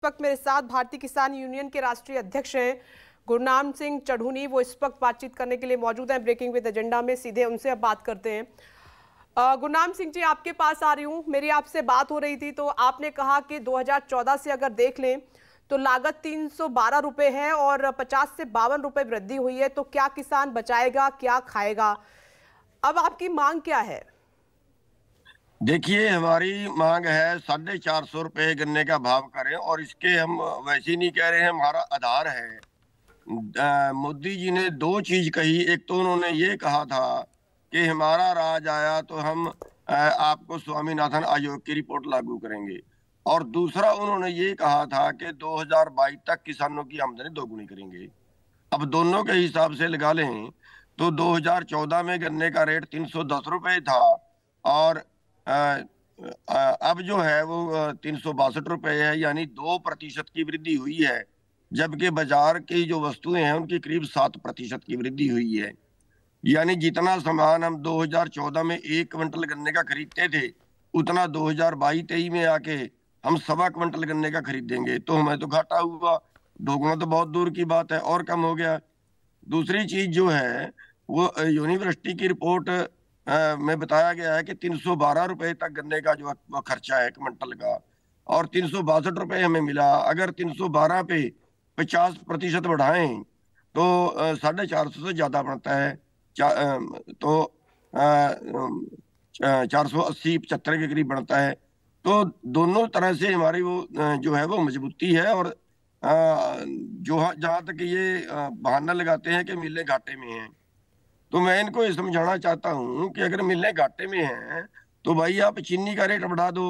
वक्त मेरे साथ भारतीय किसान यूनियन के राष्ट्रीय अध्यक्ष हैं गुरनाम सिंह चढ़ूनी, वो इस वक्त बातचीत करने के लिए मौजूद हैं ब्रेकिंग विद एजेंडा में। सीधे उनसे अब बात करते हैं। गुरनाम सिंह जी, आपके पास आ रही हूँ। मेरी आपसे बात हो रही थी तो आपने कहा कि 2014 से अगर देख लें तो लागत 312 रुपए है और 50 से 52 रुपए वृद्धि हुई है। तो क्या किसान बचाएगा, क्या खाएगा? अब आपकी मांग क्या है? देखिए, हमारी मांग है 450 रुपए गन्ने का भाव करें, और इसके हम वैसे ही नहीं कह रहे हैं, हमारा आधार है। मोदी जी ने दो चीज कही। एक तो उन्होंने ये कहा था कि हमारा राज आया तो हम आपको स्वामीनाथन आयोग की रिपोर्ट लागू करेंगे, और दूसरा उन्होंने ये कहा था कि 2022 तक किसानों की आमदनी दोगुनी करेंगे। अब दोनों के हिसाब से लगा लें तो 2014 में गन्ने का रेट 310 रुपए था, और अब जो है वो 362 रुपए है, यानी 2% की वृद्धि हुई है। जबकि बाजार की जो वस्तुएं हैं उनकी करीब 7% की वृद्धि हुई है। यानी जितना सामान हम 2014 में 1 क्विंटल गन्ने का खरीदते थे, उतना 2022-23 में आके हम 1.25 क्विंटल गन्ने का खरीदेंगे, तो हमें तो घाटा हुआ। दोगुना तो बहुत दूर की बात है, और कम हो गया। दूसरी चीज जो है वो यूनिवर्सिटी की रिपोर्ट में बताया गया है कि 312 रुपए तक गन्ने का जो वो खर्चा है क्विंटल का, और 362 रुपए हमें मिला। अगर 312 पे 50% बढ़ाएं तो 450 से ज्यादा बनता है। तो 480-75 के करीब बनता है। तो दोनों तरह से हमारी वो जो है वो मजबूती है। और जो जहां तक ये बहाना लगाते हैं कि मिलें घाटे में हैं, तो मैं इनको ये समझाना चाहता हूँ कि अगर मिलें घाटे में हैं तो भाई आप चीनी का रेट बढ़ा दो।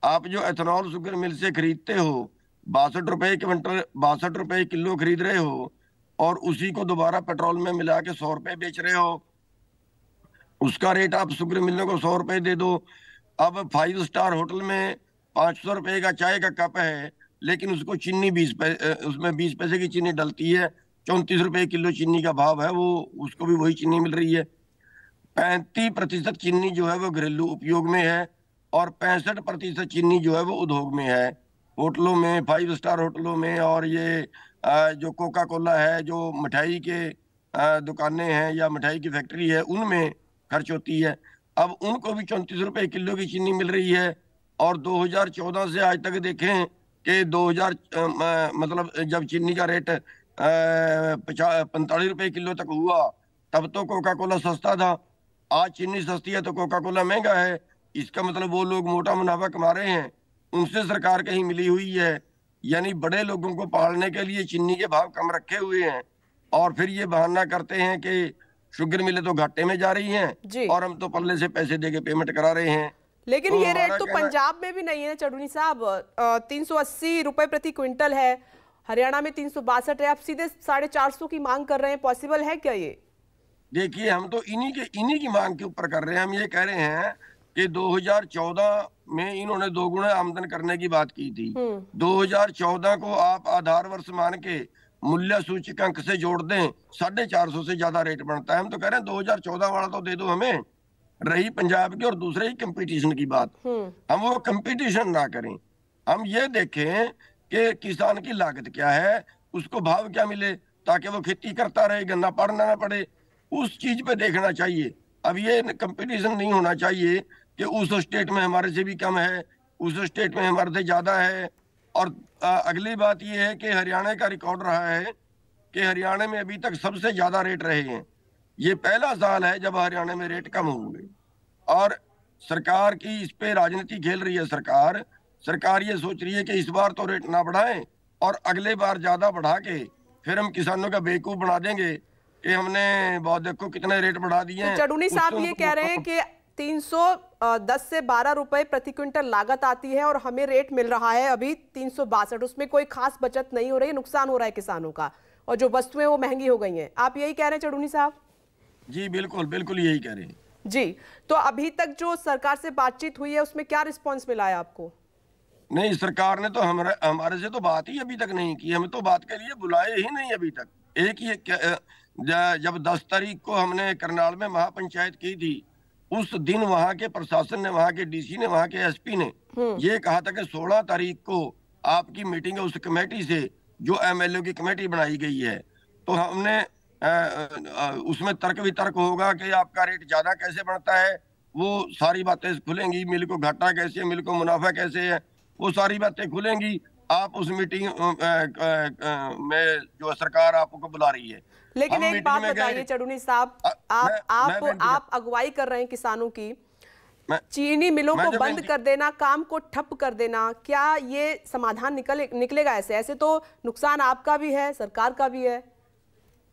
आप जो एथेनॉल शुगर मिल से खरीदते हो 62 रुपए किलो खरीद रहे हो, और उसी को दोबारा पेट्रोल में मिला के 100 रुपए बेच रहे हो। उसका रेट आप शुगर मिलने को 100 रुपए दे दो। अब 5 स्टार होटल में 500 रुपए का चाय का कप है, लेकिन उसको चीनी उसमें 20 पैसे की चीनी डलती है। 34 रुपए किलो चीनी का भाव है, वो उसको भी वही चीनी मिल रही है। 35% चीनी जो है वो घरेलू उपयोग में है, और 65% चीनी जो है वो उद्योग में है। होटलों में, 5 स्टार होटलों में, और ये जो कोका कोला है, जो मिठाई के दुकानें हैं या मिठाई की फैक्ट्री है, उनमें खर्च होती है। अब उनको भी 34 रुपए किलो की चीनी मिल रही है। और 2014 से आज तक देखें कि 2000 मतलब जब चीनी का रेट 45 रुपए किलो तक हुआ, तब तो कोका कोला सस्ता था। आज चीनी सस्ती है तो कोका कोला महंगा है। इसका मतलब वो लोग मोटा मुनाफा कमा रहे हैं, उनसे सरकार कहीं मिली हुई है। यानी बड़े लोगों को पालने के लिए चीनी के भाव कम रखे हुए हैं, और फिर ये बहाना करते हैं कि शुगर मिले तो घाटे में जा रही हैं और हम तो पल्ले से पैसे देके पेमेंट करा रहे हैं। लेकिन तो ये रेट तो पंजाब में भी नहीं है चढ़ूनी साहब। 380 रुपए प्रति क्विंटल है, हरियाणा में 362 है। आप सीधे 450 की मांग कर रहे हैं, पॉसिबल है क्या ये? देखिए, हम तो इन्हीं की मांग के ऊपर कर रहे हैं। हम ये कह रहे हैं कि 2014 में इन्होंने दोगुना आमदन करने की बात की थी। 2014 को आप आधार वर्ष मान के मूल्य सूचकांक से जोड़ दें, 450 से ज्यादा रेट बनता है। हम तो कह रहे हैं 2014 वाला तो दे दो हमें। रही पंजाब की और दूसरे ही कंपटीशन की बात, हम वो कंपटीशन ना करें। हम ये देखें कि किसान की लागत क्या है, उसको भाव क्या मिले, ताकि वो खेती करता रहे, गन्ना पाड़ना ना पड़े। उस चीज पे देखना चाहिए। अब ये कंपटीशन नहीं होना चाहिए कि उस स्टेट में हमारे से भी कम है, उस स्टेट में हमारे से ज्यादा है। और अगली बात ये है कि हरियाणा का रिकॉर्ड रहा है कि हरियाणा में अभी तक सबसे ज्यादा रेट रहे हैं। ये पहला साल है जब हरियाणा में रेट कम होंगे, और सरकार की इस पे राजनीति खेल रही है। सरकार ये सोच रही है कि इस बार तो रेट ना बढ़ाएं, और अगले बार ज्यादा बढ़ा के फिर हम किसानों का बेवकूफ बना देंगे कि हमने बहुत देखो कितने रेट बढ़ा दिए हैं। तो चढ़ूनी साहब ये कह रहे हैं कि 310 से 12 रुपए प्रति क्विंटल लागत आती है और हमें रेट मिल रहा है अभी 362। उसमें कोई खास बचत नहीं हो रही है, नुकसान हो रहा है किसानों का, और जो वस्तुएं वो महंगी हो गई हैं। आप यही कह रहे हैं चढ़ूनी साहब? जी बिल्कुल बिल्कुल यही कह रहे हैं जी। तो अभी तक जो सरकार से बातचीत हुई है उसमें क्या रिस्पॉन्स मिला है आपको? नहीं, सरकार ने तो हमारे से तो बात ही अभी तक नहीं की। हमें तो बात के लिए बुलाए ही नहीं अभी तक। एक ही जब 10 तारीख को हमने करनाल में महापंचायत की थी, उस दिन वहां के प्रशासन ने, वहां के डीसी ने, वहां के एसपी ने ये कहा था कि 16 तारीख को आपकी मीटिंग है उस कमेटी से जो एमएलए की कमेटी बनाई गई है, तो हमने उसमें तर्क वितर्क होगा कि आपका रेट ज्यादा कैसे बढ़ता है, वो सारी बातें खुलेंगी। मिल को घाटा कैसे है, मिल को मुनाफा कैसे है, वो सारी बातें खुलेंगी। आप उस मीटिंग में जो सरकार आपको बुला रही है। लेकिन एक बात बताइए चढ़ूनी साहब, आप अगुवाई कर रहे हैं किसानों की, चीनी मिलों को बंद कर देना, काम को ठप कर देना, क्या ये समाधान निकलेगा? ऐसे तो नुकसान आपका भी है, सरकार का भी है।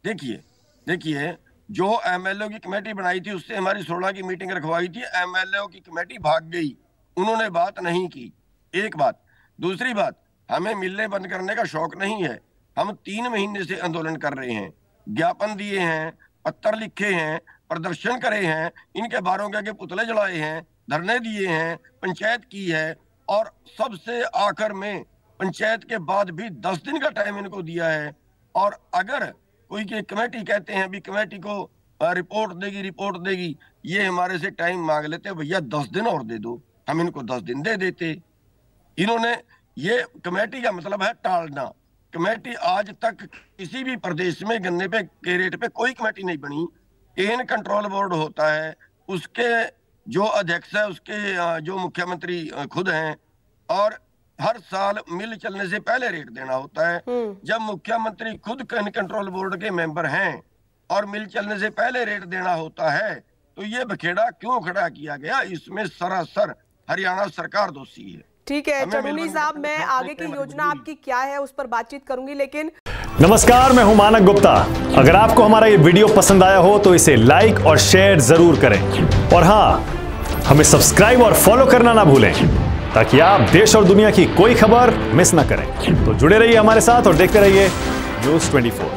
देखिए जो एमएलए की कमेटी बनाई थी उससे हमारी 16 की मीटिंग रखवाई थी, एमएलए की कमेटी भाग गई, उन्होंने बात नहीं की। एक बात। दूसरी बात, हमें मिलें बंद करने का शौक नहीं है। हम 3 महीने से आंदोलन कर रहे हैं, ज्ञापन दिए हैं, पत्र लिखे हैं, प्रदर्शन करे हैं, इनके बारों के आगे पुतले जलाए हैं, धरने दिए हैं, पंचायत की है, और सबसे आखिर में पंचायत के बाद भी 10 दिन का टाइम इनको दिया है। और अगर कोई की कमेटी कहते हैं अभी कमेटी को रिपोर्ट देगी, ये हमारे से टाइम मांग लेते, भैया 10 दिन और दे दो, हम इनको 10 दिन दे देते। इन्होंने, ये कमेटी का मतलब है टालना। कमेटी आज तक किसी भी प्रदेश में गन्ने पे के रेट पे कोई कमेटी नहीं बनी। केन कंट्रोल बोर्ड होता है, उसके जो अध्यक्ष है, उसके जो मुख्यमंत्री खुद हैं, और हर साल मिल चलने से पहले रेट देना होता है। जब मुख्यमंत्री खुद केन कंट्रोल बोर्ड के मेंबर हैं और मिल चलने से पहले रेट देना होता है, तो ये बखेड़ा क्यों खड़ा किया गया? इसमें सरासर हरियाणा सरकार दोषी है। ठीक है चढ़ूनी साहब, मैं आगे की योजना आपकी क्या है उस पर बातचीत करूंगी, लेकिन नमस्कार, मैं हूं मानक गुप्ता। अगर आपको हमारा ये वीडियो पसंद आया हो तो इसे लाइक और शेयर जरूर करें, और हाँ, हमें सब्सक्राइब और फॉलो करना ना भूलें ताकि आप देश और दुनिया की कोई खबर मिस ना करें। तो जुड़े रहिए हमारे साथ और देखते रहिए न्यूज़ 24।